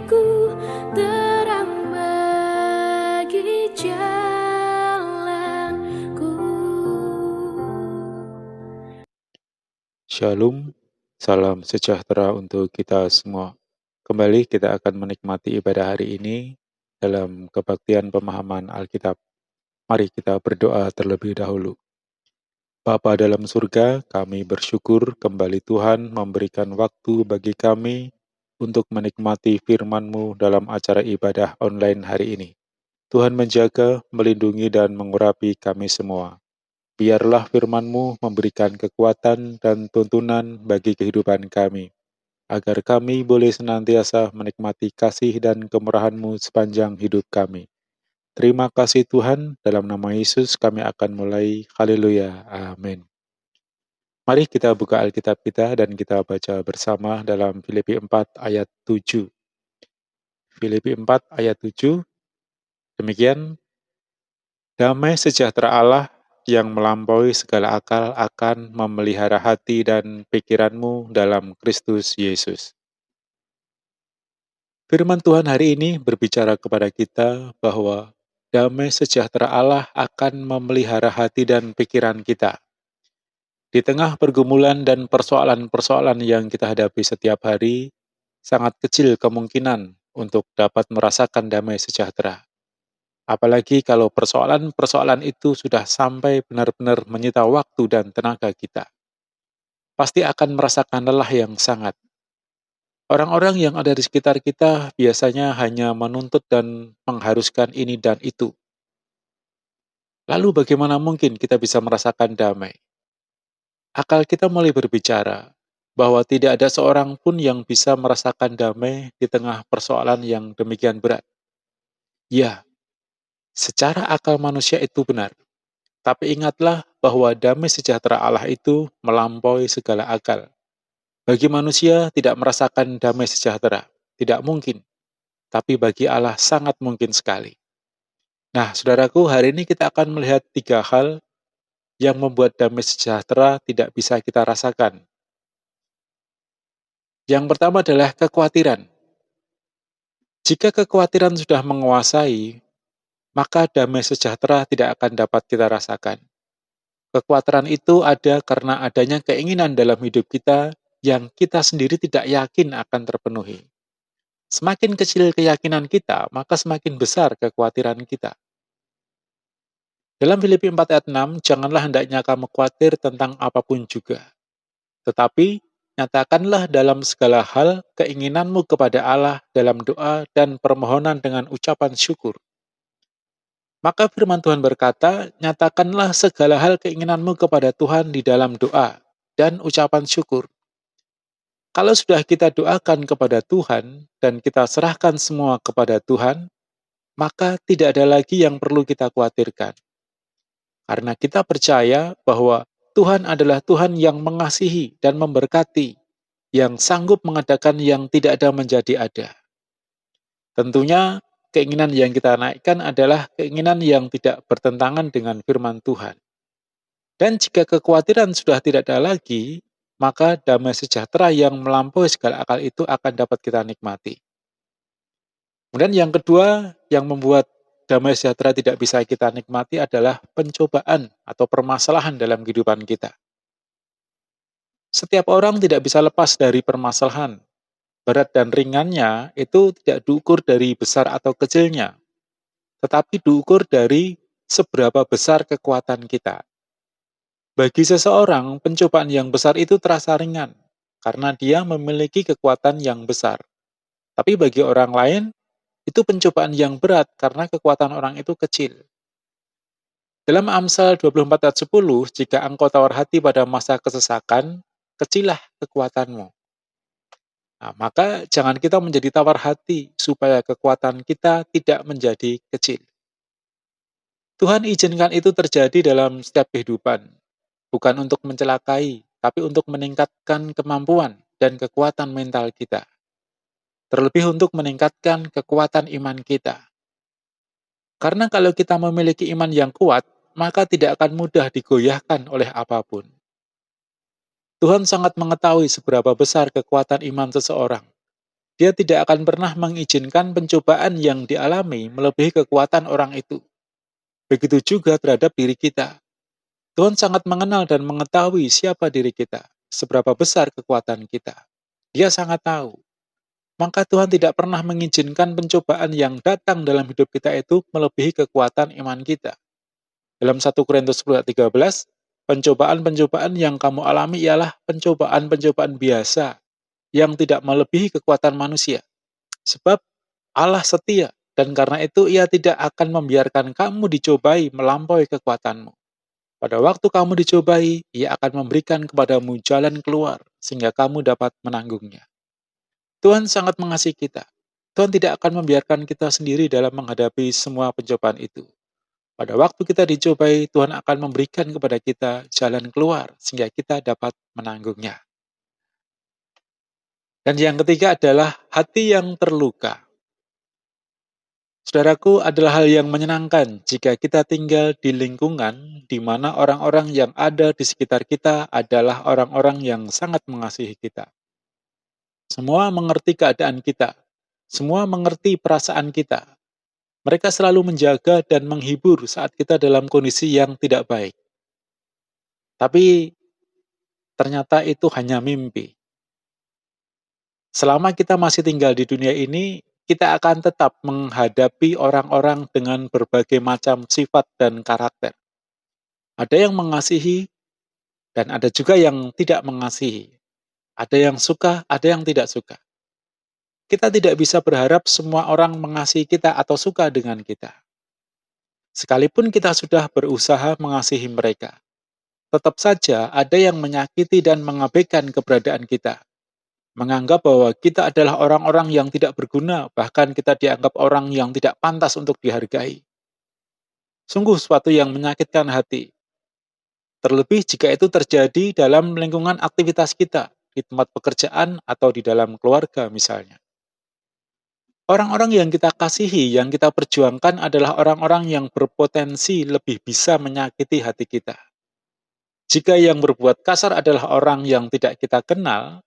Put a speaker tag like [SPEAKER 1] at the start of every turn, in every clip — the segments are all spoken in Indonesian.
[SPEAKER 1] hatiku, terang bagi jalanku.
[SPEAKER 2] Shalom, salam sejahtera untuk kita semua. Kembali kita akan menikmati ibadah hari ini dalam kebaktian pemahaman Alkitab. Mari kita berdoa terlebih dahulu. Bapa dalam surga, kami bersyukur kembali Tuhan memberikan waktu bagi kami untuk menikmati firman-Mu dalam acara ibadah online hari ini. Tuhan menjaga, melindungi, dan mengurapi kami semua. Biarlah firman-Mu memberikan kekuatan dan tuntunan bagi kehidupan kami, agar kami boleh senantiasa menikmati kasih dan kemurahan-Mu sepanjang hidup kami. Terima kasih Tuhan, dalam nama Yesus kami akan mulai. Haleluya, amin. Mari kita buka Alkitab kita dan kita baca bersama dalam Filipi 4 ayat 7. Filipi 4 ayat 7, demikian, damai sejahtera Allah yang melampaui segala akal akan memelihara hati dan pikiranmu dalam Kristus Yesus. Firman Tuhan hari ini berbicara kepada kita bahwa damai sejahtera Allah akan memelihara hati dan pikiran kita. Di tengah pergumulan dan persoalan-persoalan yang kita hadapi setiap hari, sangat kecil kemungkinan untuk dapat merasakan damai sejahtera. Apalagi kalau persoalan-persoalan itu sudah sampai benar-benar menyita waktu dan tenaga kita. Pasti akan merasakan lelah yang sangat. Orang-orang yang ada di sekitar kita biasanya hanya menuntut dan mengharuskan ini dan itu. Lalu bagaimana mungkin kita bisa merasakan damai? Akal kita mulai berbicara bahwa tidak ada seorang pun yang bisa merasakan damai di tengah persoalan yang demikian berat. Ya, secara akal manusia itu benar. Tapi ingatlah bahwa damai sejahtera Allah itu melampaui segala akal. Bagi manusia tidak merasakan damai sejahtera, tidak mungkin. Tapi bagi Allah sangat mungkin sekali. Nah, saudaraku, hari ini kita akan melihat 3 hal yang membuat damai sejahtera tidak bisa kita rasakan. Yang pertama adalah kekhawatiran. Jika kekhawatiran sudah menguasai, maka damai sejahtera tidak akan dapat kita rasakan. Kekhawatiran itu ada karena adanya keinginan dalam hidup kita yang kita sendiri tidak yakin akan terpenuhi. Semakin kecil keyakinan kita, maka semakin besar kekhawatiran kita. Dalam Filipi 4 ayat 6, janganlah hendaknya kamu khawatir tentang apapun juga. Tetapi, nyatakanlah dalam segala hal keinginanmu kepada Allah dalam doa dan permohonan dengan ucapan syukur. Maka firman Tuhan berkata, nyatakanlah segala hal keinginanmu kepada Tuhan di dalam doa dan ucapan syukur. Kalau sudah kita doakan kepada Tuhan dan kita serahkan semua kepada Tuhan, maka tidak ada lagi yang perlu kita khawatirkan. Karena kita percaya bahwa Tuhan adalah Tuhan yang mengasihi dan memberkati, yang sanggup mengadakan yang tidak ada menjadi ada. Tentunya keinginan yang kita naikkan adalah keinginan yang tidak bertentangan dengan firman Tuhan. Dan jika kekhawatiran sudah tidak ada lagi, maka damai sejahtera yang melampaui segala akal itu akan dapat kita nikmati. Kemudian yang kedua yang membuat damai sejahtera tidak bisa kita nikmati adalah pencobaan atau permasalahan dalam kehidupan kita. Setiap orang tidak bisa lepas dari permasalahan. Berat dan ringannya itu tidak diukur dari besar atau kecilnya, tetapi diukur dari seberapa besar kekuatan kita. Bagi seseorang, pencobaan yang besar itu terasa ringan, karena dia memiliki kekuatan yang besar. Tapi bagi orang lain, itu pencobaan yang berat karena kekuatan orang itu kecil. Dalam Amsal 24 ayat 10, jika engkau tawar hati pada masa kesesakan, kecillah kekuatanmu. Nah, maka jangan kita menjadi tawar hati supaya kekuatan kita tidak menjadi kecil. Tuhan izinkan itu terjadi dalam setiap kehidupan, bukan untuk mencelakai, tapi untuk meningkatkan kemampuan dan kekuatan mental kita. Terlebih untuk meningkatkan kekuatan iman kita. Karena kalau kita memiliki iman yang kuat, maka tidak akan mudah digoyahkan oleh apapun. Tuhan sangat mengetahui seberapa besar kekuatan iman seseorang. Dia tidak akan pernah mengizinkan pencobaan yang dialami melebihi kekuatan orang itu. Begitu juga terhadap diri kita. Tuhan sangat mengenal dan mengetahui siapa diri kita, seberapa besar kekuatan kita. Dia sangat tahu. Maka Tuhan tidak pernah mengizinkan pencobaan yang datang dalam hidup kita itu melebihi kekuatan iman kita. Dalam 1 Korintus 10 ayat 13, pencobaan-pencobaan yang kamu alami ialah pencobaan-pencobaan biasa yang tidak melebihi kekuatan manusia. Sebab Allah setia, dan karena itu Ia tidak akan membiarkan kamu dicobai melampaui kekuatanmu. Pada waktu kamu dicobai, Ia akan memberikan kepadamu jalan keluar, sehingga kamu dapat menanggungnya. Tuhan sangat mengasihi kita. Tuhan tidak akan membiarkan kita sendiri dalam menghadapi semua pencobaan itu. Pada waktu kita dicobai, Tuhan akan memberikan kepada kita jalan keluar, sehingga kita dapat menanggungnya. Dan yang ketiga adalah hati yang terluka. Saudaraku, adalah hal yang menyenangkan jika kita tinggal di lingkungan di mana orang-orang yang ada di sekitar kita adalah orang-orang yang sangat mengasihi kita. Semua mengerti keadaan kita, semua mengerti perasaan kita. Mereka selalu menjaga dan menghibur saat kita dalam kondisi yang tidak baik. Tapi ternyata itu hanya mimpi. Selama kita masih tinggal di dunia ini, kita akan tetap menghadapi orang-orang dengan berbagai macam sifat dan karakter. Ada yang mengasihi, dan ada juga yang tidak mengasihi. Ada yang suka, ada yang tidak suka. Kita tidak bisa berharap semua orang mengasihi kita atau suka dengan kita. Sekalipun kita sudah berusaha mengasihi mereka, tetap saja ada yang menyakiti dan mengabaikan keberadaan kita. Menganggap bahwa kita adalah orang-orang yang tidak berguna, bahkan kita dianggap orang yang tidak pantas untuk dihargai. Sungguh suatu yang menyakitkan hati. Terlebih jika itu terjadi dalam lingkungan aktivitas kita, di tempat pekerjaan atau di dalam keluarga misalnya. Orang-orang yang kita kasihi, yang kita perjuangkan adalah orang-orang yang berpotensi lebih bisa menyakiti hati kita. Jika yang berbuat kasar adalah orang yang tidak kita kenal,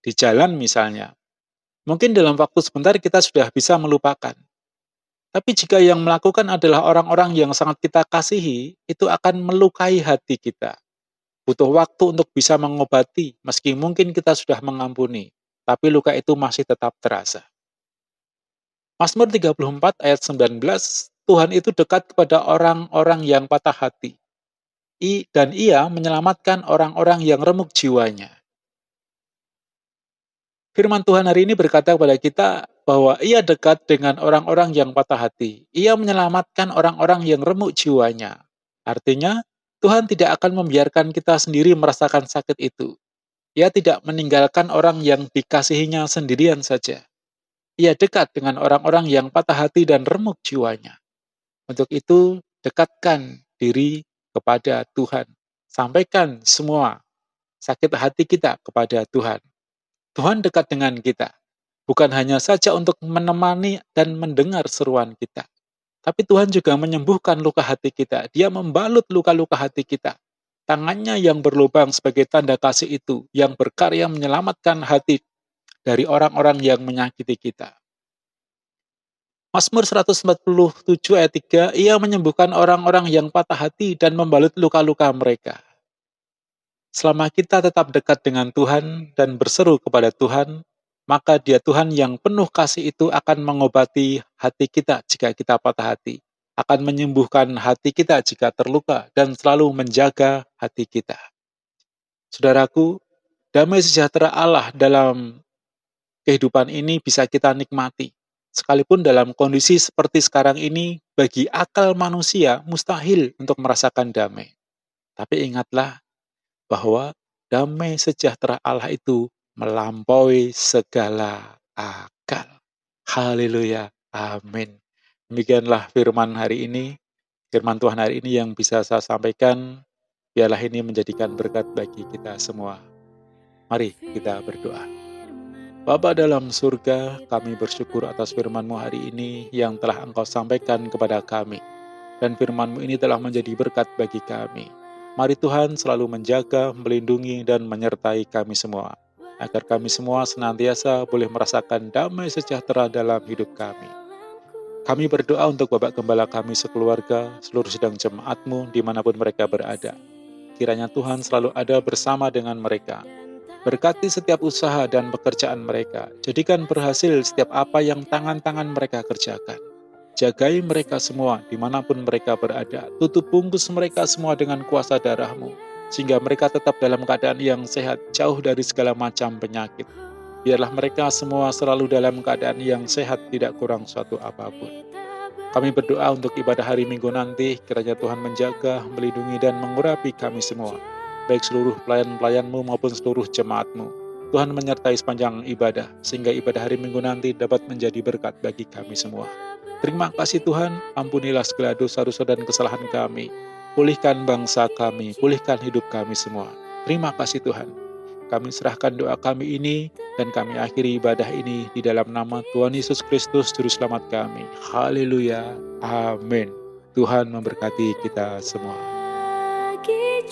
[SPEAKER 2] di jalan misalnya, mungkin dalam waktu sebentar kita sudah bisa melupakan. Tapi jika yang melakukan adalah orang-orang yang sangat kita kasihi, itu akan melukai hati kita. Butuh waktu untuk bisa mengobati, meski mungkin kita sudah mengampuni, tapi luka itu masih tetap terasa. Mazmur 34 ayat 19, Tuhan itu dekat kepada orang-orang yang patah hati, dan Ia menyelamatkan orang-orang yang remuk jiwanya. Firman Tuhan hari ini berkata kepada kita bahwa Ia dekat dengan orang-orang yang patah hati. Ia menyelamatkan orang-orang yang remuk jiwanya. Artinya, Tuhan tidak akan membiarkan kita sendiri merasakan sakit itu. Ia tidak meninggalkan orang yang dikasihinya sendirian saja. Ia dekat dengan orang-orang yang patah hati dan remuk jiwanya. Untuk itu, dekatkan diri kepada Tuhan. Sampaikan semua sakit hati kita kepada Tuhan. Tuhan dekat dengan kita. Bukan hanya saja untuk menemani dan mendengar seruan kita. Tapi Tuhan juga menyembuhkan luka hati kita. Dia membalut luka-luka hati kita. Tangannya yang berlubang sebagai tanda kasih itu, yang berkarya menyelamatkan hati dari orang-orang yang menyakiti kita. Mazmur 147 ayat 3, Ia menyembuhkan orang-orang yang patah hati dan membalut luka-luka mereka. Selama kita tetap dekat dengan Tuhan dan berseru kepada Tuhan, maka Dia Tuhan yang penuh kasih itu akan mengobati hati kita jika kita patah hati, akan menyembuhkan hati kita jika terluka, dan selalu menjaga hati kita. Saudaraku, damai sejahtera Allah dalam kehidupan ini bisa kita nikmati. Sekalipun dalam kondisi seperti sekarang ini, bagi akal manusia mustahil untuk merasakan damai. Tapi ingatlah bahwa damai sejahtera Allah itu melampaui segala akal. Haleluya, amin. Demikianlah firman hari ini, firman Tuhan hari ini yang bisa saya sampaikan. Biarlah ini menjadikan berkat bagi kita semua. Mari kita berdoa. Bapa dalam surga, kami bersyukur atas firman-Mu hari ini yang telah Engkau sampaikan kepada kami. Dan firman-Mu ini telah menjadi berkat bagi kami. Mari Tuhan selalu menjaga, melindungi, dan menyertai kami semua. agar kami semua senantiasa boleh merasakan damai sejahtera dalam hidup kami. Kami berdoa untuk Bapak Gembala kami sekeluarga, seluruh sidang jemaat-Mu dimanapun mereka berada. Kiranya Tuhan selalu ada bersama dengan mereka. Berkati setiap usaha dan pekerjaan mereka. Jadikan berhasil setiap apa yang tangan-tangan mereka kerjakan. Jagai mereka semua dimanapun mereka berada. Tutup bungkus mereka semua dengan kuasa darah-Mu, sehingga mereka tetap dalam keadaan yang sehat, jauh dari segala macam penyakit. Biarlah mereka semua selalu dalam keadaan yang sehat, tidak kurang suatu apapun. Kami berdoa untuk ibadah hari Minggu nanti, kiranya Tuhan menjaga, melindungi, dan mengurapi kami semua, baik seluruh pelayan-pelayan-Mu maupun seluruh jemaat-Mu. Tuhan menyertai sepanjang ibadah, sehingga ibadah hari Minggu nanti dapat menjadi berkat bagi kami semua. Terima kasih Tuhan, ampunilah segala dosa-dosa dan kesalahan kami. Pulihkan bangsa kami, pulihkan hidup kami semua. Terima kasih Tuhan. Kami serahkan doa kami ini, dan kami akhiri ibadah ini di dalam nama Tuhan Yesus Kristus, Juru Selamat kami. Haleluya. Amin. Tuhan memberkati kita semua.
[SPEAKER 1] Bagi